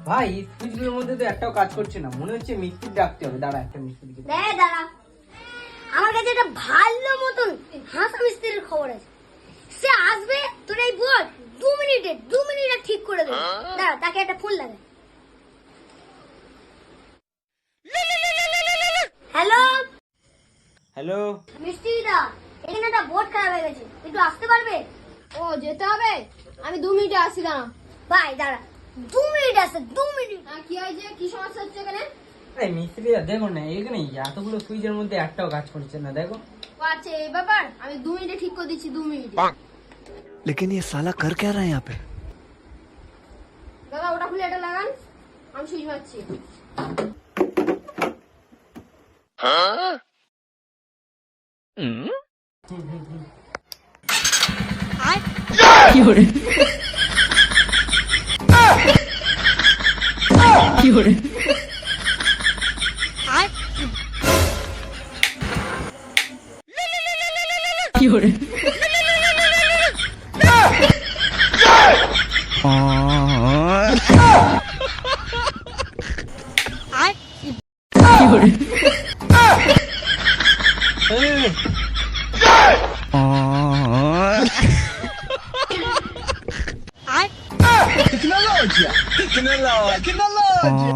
ভাই সুইচগুলোর মধ্যে তো একটাও কাজ করছে না, মনে হচ্ছে মিস্ত্রি ডাকতে হবে। দাঁড়া একটা মিস্ত্রিকে। দাঁড়া, আমার কাছে একটা ভালো মতন হাসা মিস্ত্রির খবর আছে। সে আসবে, তোর এই বল 2 মিনিটে ঠিক করে দেবে। দাঁড়া, তাকে একটা ফোন লাগে। হ্যালো হ্যালো, মিস্ত্রি দা, এখানে একটা বোর্ড খারাপ হয়ে গেছে, একটু আসতে পারবে? ও যেতে হবে, আমি 2 মিনিটে আসি। দাঁড়া ভাই দাঁড়া, 2 মিনিট আছে, 2 মিনিট। কি হয়েছে, কি সমস্যা হচ্ছে এখানে? আরে মিস্ত্রিরা দেখো না, এখানে এতগুলো সুইচের মধ্যে একটাও কাজ করছে না, দেখো। ও আচ্ছা এই ব্যাপার, আমি 2 মিনিটে ঠিক করে দিচ্ছি। 2 মিনিটে। लेकिन ये साला कर क्या रहा है यहाँ पे? দাদা ওটা খুলে এটা লাগান, আমি সুইচ মারছি। टेक्नोलॉजी